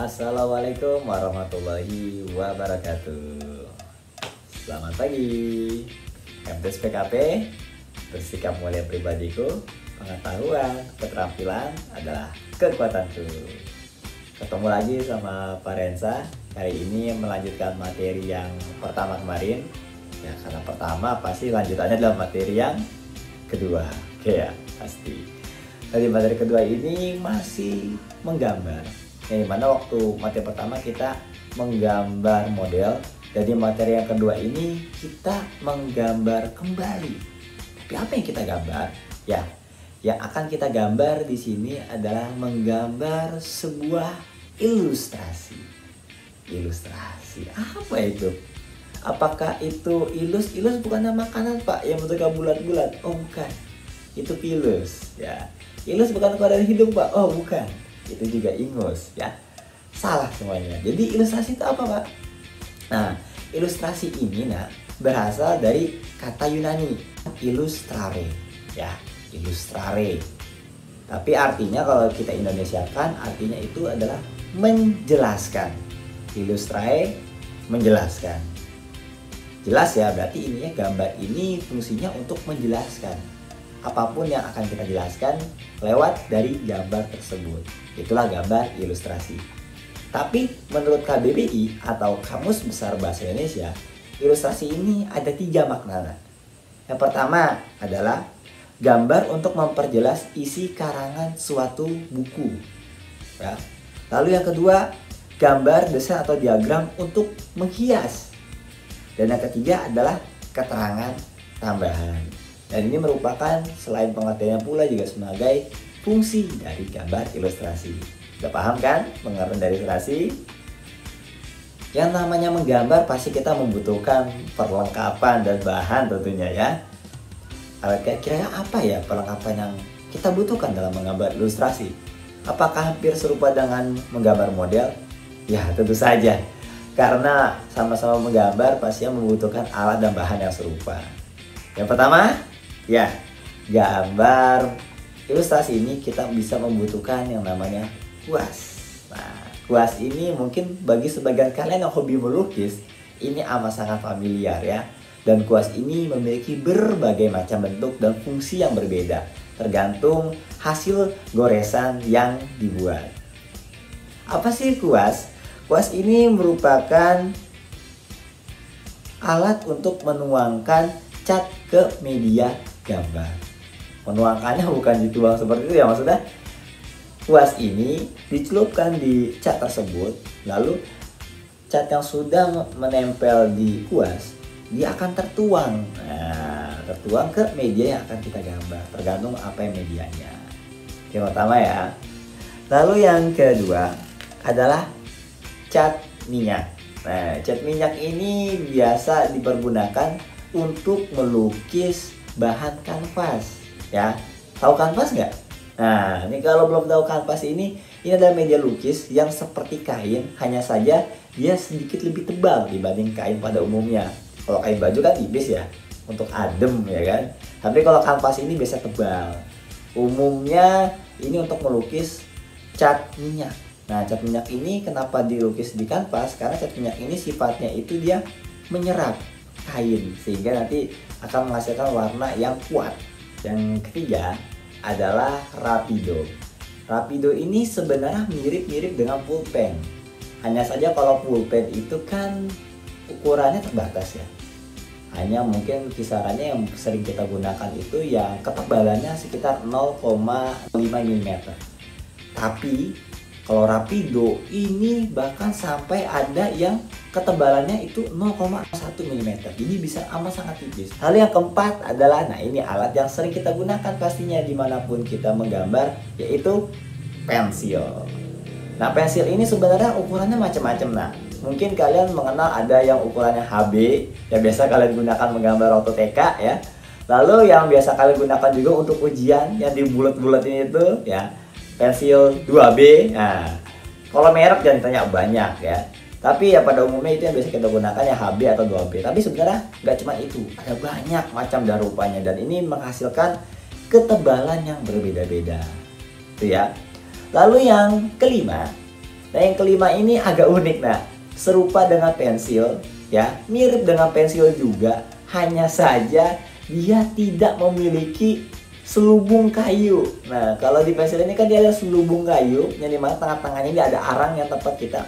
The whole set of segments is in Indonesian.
Assalamualaikum warahmatullahi wabarakatuh. Selamat pagi. MTS PKP, bersikap mulia pribadiku, pengetahuan, keterampilan adalah kekuatanku. Ketemu lagi sama Pak Rensa. Hari ini melanjutkan materi yang pertama kemarin. Ya, karena pertama pasti lanjutannya adalah materi yang kedua. Oke ya, pasti. Dari materi kedua ini masih menggambar. Yang dimana waktu materi pertama kita menggambar model, jadi materi yang kedua ini kita menggambar kembali. Tapi apa yang kita gambar? Ya, yang akan kita gambar di sini adalah menggambar sebuah ilustrasi. Ilustrasi apa itu? Apakah itu ilus? Ilus bukannya makanan Pak yang bentuknya bulat-bulat? Oh bukan, itu pilus ya. Ilus bukan keluar dari hidung Pak? Oh bukan, itu juga ingus ya. Salah semuanya. Jadi ilustrasi itu apa Pak? Nah, ilustrasi ini berasal dari kata Yunani illustrare ya, illustrare. Tapi artinya kalau kita Indonesiakan artinya itu adalah menjelaskan. Illustrare menjelaskan. Jelas ya, berarti ininya gambar ini fungsinya untuk menjelaskan apapun yang akan kita jelaskan lewat dari gambar tersebut. Itulah gambar ilustrasi. Tapi menurut KBBI atau Kamus Besar Bahasa Indonesia, ilustrasi ini ada 3 makna. Yang pertama adalah gambar untuk memperjelas isi karangan suatu buku. Ya. Lalu yang kedua, gambar, desain atau diagram untuk menghias. Dan yang ketiga adalah keterangan tambahan. Dan ini merupakan selain pengertiannya pula juga sebagai fungsi dari gambar ilustrasi. Udah paham kan pengertian dari ilustrasi? Yang namanya menggambar pasti kita membutuhkan perlengkapan dan bahan tentunya ya. Kira-kira apa ya perlengkapan yang kita butuhkan dalam menggambar ilustrasi? Apakah hampir serupa dengan menggambar model? Ya tentu saja. Karena sama-sama menggambar pasti membutuhkan alat dan bahan yang serupa. Yang pertama, ya, gambar ilustrasi ini kita bisa membutuhkan yang namanya kuas. Nah, kuas ini mungkin bagi sebagian kalian yang hobi melukis, ini amat sangat familiar ya. Dan kuas ini memiliki berbagai macam bentuk dan fungsi yang berbeda, tergantung hasil goresan yang dibuat. Apa sih kuas? Kuas ini merupakan alat untuk menuangkan cat ke media gambar. Menuangkannya bukan dituang seperti itu ya, maksudnya kuas ini dicelupkan di cat tersebut, lalu cat yang sudah menempel di kuas dia akan tertuang. Nah, tertuang ke media yang akan kita gambar, tergantung apa yang medianya. Yang pertama ya. Lalu yang kedua adalah cat minyak. Nah, cat minyak ini biasa dipergunakan untuk melukis bahan kanvas ya. Tahu kanvas nggak? Nah, ini kalau belum tahu kanvas ini adalah media lukis yang seperti kain, hanya saja dia sedikit lebih tebal dibanding kain pada umumnya. Kalau kain baju kan tipis ya, untuk adem ya kan. Tapi kalau kanvas ini biasa tebal. Umumnya ini untuk melukis cat minyak. Nah, cat minyak ini kenapa dilukis di kanvas? Karena cat minyak ini sifatnya itu dia menyerap kain sehingga nanti akan menghasilkan warna yang kuat. Yang ketiga adalah rapido. Rapido ini sebenarnya mirip-mirip dengan pulpen. Hanya saja kalau pulpen itu kan ukurannya terbatas ya. Hanya mungkin kisarannya yang sering kita gunakan itu yang ketebalannya sekitar 0,5 mm. Tapi kalau rapido ini bahkan sampai ada yang ketebalannya itu 0,1 mm. Jadi bisa amat sangat tipis. Lalu yang keempat adalah, nah ini alat yang sering kita gunakan pastinya dimanapun kita menggambar, yaitu pensil. Nah, pensil ini sebenarnya ukurannya macam-macam. Nah, mungkin kalian mengenal ada yang ukurannya HB, yang biasa kalian gunakan menggambar waktu TK ya. Lalu yang biasa kalian gunakan juga untuk ujian yang dibulet-buletin itu ya, pensil 2B. Nah, kalau merek jangan ditanya banyak ya. Tapi ya pada umumnya itu yang biasa kita gunakan ya HB atau 2B. Tapi sebenarnya nggak cuma itu, ada banyak macam dan rupanya, dan ini menghasilkan ketebalan yang berbeda-beda. Itu ya. Lalu yang kelima Nah, yang kelima ini agak unik. Nah, serupa dengan pensil, ya, mirip dengan pensil juga, hanya saja dia tidak memiliki selubung kayu. Nah, kalau di pensil ini kan dia ada selubung kayu, yang dimana tengah-tengahnya ini ada arang yang tempat kita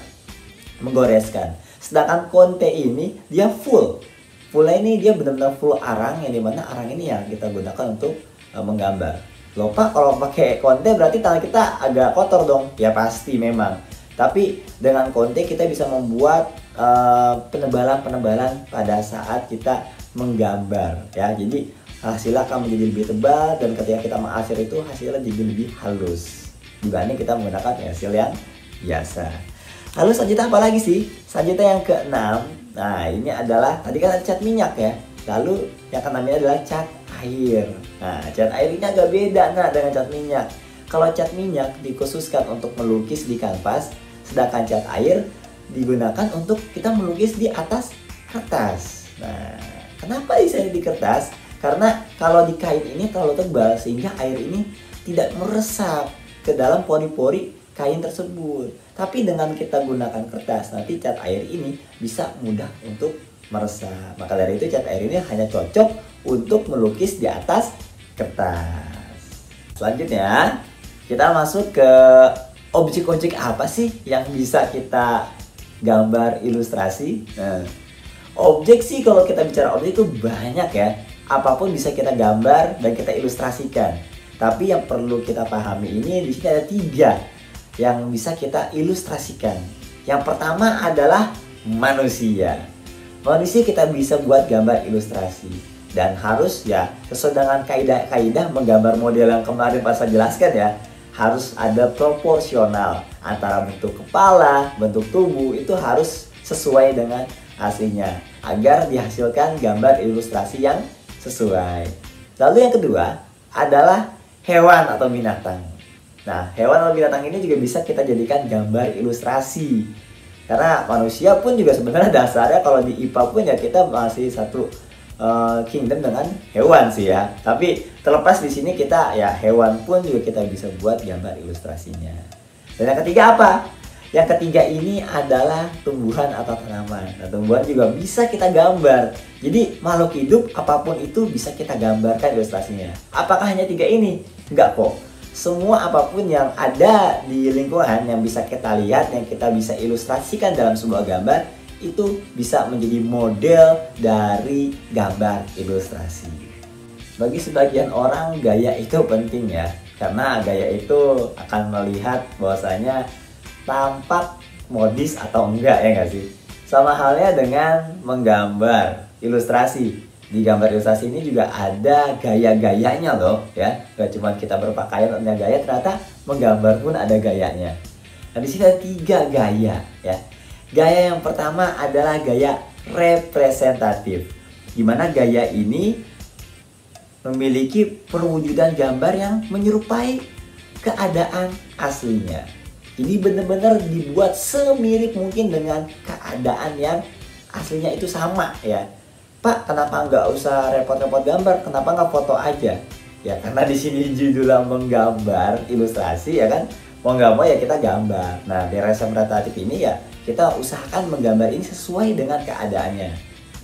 menggoreskan. Sedangkan Conte ini dia fullnya ini dia benar-benar full arang, yang dimana arang ini yang kita gunakan untuk menggambar. Loh Pak, kalau pakai Conte berarti tangan kita agak kotor dong? Ya pasti memang. Tapi dengan Conte kita bisa membuat penebalan-penebalan pada saat kita menggambar, ya. Jadi hasilnya akan menjadi lebih tebal, dan ketika kita mengakhir itu hasilnya jadi lebih halus dibanding kita menggunakan pensil yang biasa. Lalu selanjutnya apa lagi sih? Selanjutnya yang keenam. Nah, ini adalah tadi kan ada cat minyak ya. Lalu yang keenam ini adalah cat air. Nah, cat air ini agak beda dengan cat minyak. Kalau cat minyak dikhususkan untuk melukis di kanvas, sedangkan cat air digunakan untuk kita melukis di atas kertas. Nah, kenapa bisa di kertas? Karena kalau di kain ini terlalu tebal sehingga air ini tidak meresap ke dalam pori-pori kain tersebut. Tapi dengan kita gunakan kertas, nanti cat air ini bisa mudah untuk meresap. Maka dari itu cat air ini hanya cocok untuk melukis di atas kertas. Selanjutnya kita masuk ke objek-objek apa sih yang bisa kita gambar ilustrasi. Nah, objek sih, kalau kita bicara objek itu banyak ya. Apapun bisa kita gambar dan kita ilustrasikan. Tapi yang perlu kita pahami ini, di sini ada 3 yang bisa kita ilustrasikan. Yang pertama adalah manusia. Manusia kita bisa buat gambar ilustrasi, dan harus ya sesuai dengan kaidah-kaidah menggambar model yang kemarin Pak saya jelaskan ya. Harus ada proporsional antara bentuk kepala, bentuk tubuh, itu harus sesuai dengan aslinya agar dihasilkan gambar ilustrasi yang sesuai. Lalu yang kedua adalah hewan atau binatang. Nah, hewan atau binatang ini juga bisa kita jadikan gambar ilustrasi. Karena manusia pun juga sebenarnya dasarnya kalau di IPA pun ya kita masih satu kingdom dengan hewan sih ya. Tapi terlepas di sini kita ya hewan pun juga kita bisa buat gambar ilustrasinya. Dan yang ketiga apa? Yang ketiga ini adalah tumbuhan atau tanaman. Nah, tumbuhan juga bisa kita gambar. Jadi makhluk hidup apapun itu bisa kita gambarkan ilustrasinya. Apakah hanya 3 ini? Enggak kok. Semua apapun yang ada di lingkungan yang bisa kita lihat, yang kita bisa ilustrasikan dalam sebuah gambar, itu bisa menjadi model dari gambar ilustrasi. Bagi sebagian orang gaya itu penting ya, karena gaya itu akan melihat bahwasanya tampak modis atau enggak, ya nggak sih? Sama halnya dengan menggambar ilustrasi. Di gambar ilustrasi ini juga ada gaya-gayanya loh ya. Gak cuma kita berpakaian punya gaya, ternyata menggambar pun ada gayanya. Nah, di sini ada 3 gaya ya. Gaya yang pertama adalah gaya representatif. Dimana gaya ini memiliki perwujudan gambar yang menyerupai keadaan aslinya. Ini benar-benar dibuat semirip mungkin dengan keadaan yang aslinya itu sama ya. Pak, kenapa nggak usah repot-repot gambar? Kenapa nggak foto aja? Ya karena di sini judulnya menggambar ilustrasi ya kan. Mau nggak mau ya kita gambar. Nah, di representatif ini ya kita usahakan menggambar ini sesuai dengan keadaannya.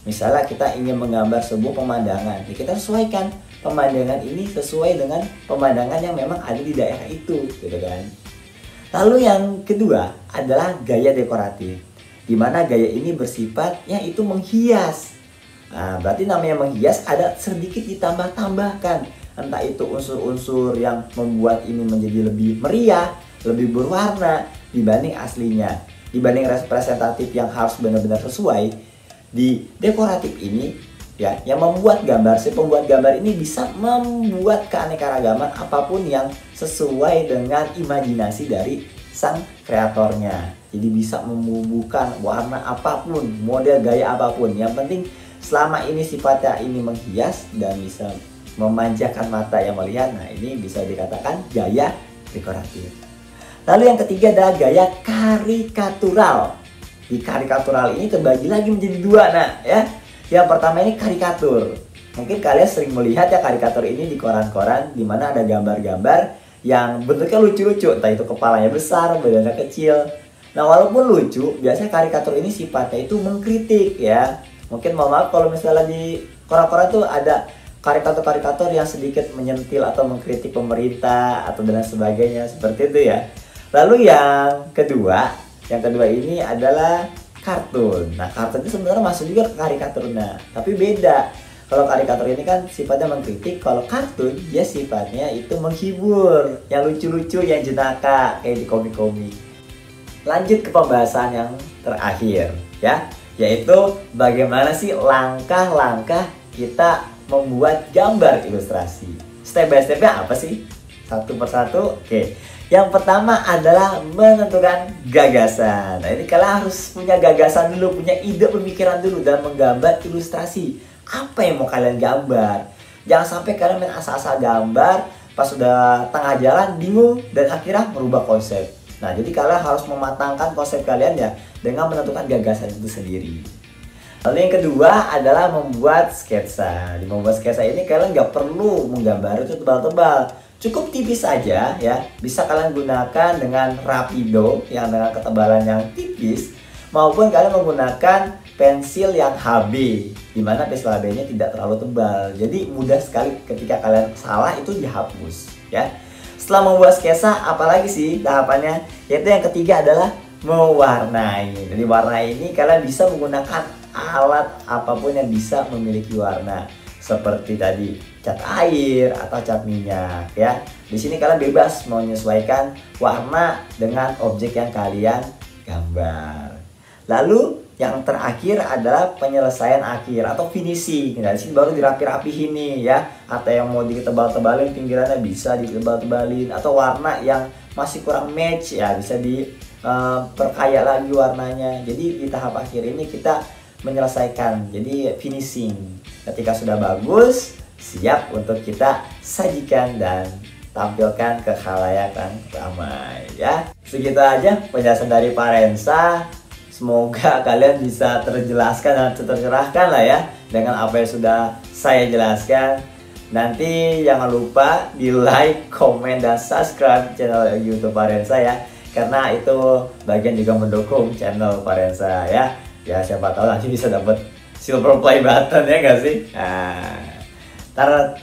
Misalnya kita ingin menggambar sebuah pemandangan, ya kita sesuaikan pemandangan ini sesuai dengan pemandangan yang memang ada di daerah itu, gitu kan. Lalu yang kedua adalah gaya dekoratif, di mana gaya ini bersifat yaitu menghias. Nah, berarti namanya menghias ada sedikit ditambah-tambahkan. Entah itu unsur-unsur yang membuat ini menjadi lebih meriah, lebih berwarna dibanding aslinya. Dibanding representatif yang harus benar-benar sesuai, di dekoratif ini ya, yang membuat gambar, si pembuat gambar ini bisa membuat keanekaragaman apapun yang sesuai dengan imajinasi dari sang kreatornya. Jadi bisa membubuhkan warna apapun, model gaya apapun. Yang penting selama ini sifatnya ini menghias dan bisa memanjakan mata yang melihat, nah ini bisa dikatakan gaya dekoratif. Lalu yang ketiga adalah gaya karikatural. Di karikatural ini terbagi lagi menjadi 2. Nah ya, yang pertama ini karikatur. Mungkin kalian sering melihat ya karikatur ini di koran-koran, di mana ada gambar-gambar yang bentuknya lucu-lucu, entah itu kepalanya besar, badannya kecil. Nah, walaupun lucu, biasanya karikatur ini sifatnya itu mengkritik ya. Mungkin mohon maaf kalau misalnya di Quora-Quora tuh ada karikatur-karikatur yang sedikit menyentil atau mengkritik pemerintah atau dan sebagainya seperti itu ya. Lalu yang kedua ini adalah kartun. Nah, kartun itu sebenarnya masuk juga ke karikatur, nah, tapi beda. Kalau karikatur ini kan sifatnya mengkritik, kalau kartun dia sifatnya itu menghibur, yang lucu-lucu, yang jenaka kayak di komik-komik. Lanjut ke pembahasan yang terakhir ya, yaitu bagaimana sih langkah-langkah kita membuat gambar ilustrasi. Step by stepnya apa sih? Satu persatu. Oke. Yang pertama adalah menentukan gagasan. Nah, ini kalian harus punya gagasan dulu, punya ide pemikiran dulu dalam menggambar ilustrasi. Apa yang mau kalian gambar? Jangan sampai kalian main asal-asal gambar, pas sudah tengah jalan bingung dan akhirnya merubah konsep. Nah, jadi kalian harus mematangkan konsep kalian ya dengan menentukan gagasan itu sendiri. Lalu yang kedua adalah membuat sketsa. Di membuat sketsa ini kalian nggak perlu menggambar itu tebal-tebal, cukup tipis saja ya. Bisa kalian gunakan dengan Rapido yang dengan ketebalan yang tipis, maupun kalian menggunakan pensil yang HB, dimana pensil HB-nya tidak terlalu tebal. Jadi mudah sekali ketika kalian salah itu dihapus ya. Setelah membuat sketsa, apalagi sih tahapannya? Yaitu yang ketiga adalah mewarnai. Jadi warna ini kalian bisa menggunakan alat apapun yang bisa memiliki warna, seperti tadi cat air atau cat minyak ya. Di sini kalian bebas mau menyesuaikan warna dengan objek yang kalian gambar. Lalu yang terakhir adalah penyelesaian akhir atau finishing. Nah, di sini baru dirapi-rapihin nih ya. Atau yang mau ditebal-tebalin pinggirannya bisa ditebal-tebalin, atau warna yang masih kurang match ya bisa diperkaya lagi warnanya. Jadi di tahap akhir ini kita menyelesaikan, jadi finishing. Ketika sudah bagus, siap untuk kita sajikan dan tampilkan ke khalayak yang ramai ya. Segitu aja penjelasan dari Pak Rensa. Semoga kalian bisa terjelaskan dan tercerahkan lah ya dengan apa yang sudah saya jelaskan. Nanti jangan lupa di like, komen, dan subscribe channel YouTube Pak Rensa ya, karena itu bagian juga mendukung channel Pak Rensa ya. Ya siapa tahu nanti bisa dapat silver play button ya gak sih?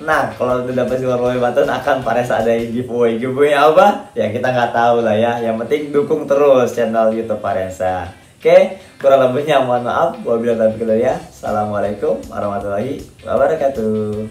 Nah, kalau udah dapat silver play button akan Pak Rensa ada giveaway. Giveaway apa? Ya kita nggak tahu lah ya. Yang penting dukung terus channel YouTube Pak Rensa. Oke, kurang lebihnya mohon maaf. Wabillahi taufiq wal hidayah. Assalamualaikum warahmatullahi wabarakatuh.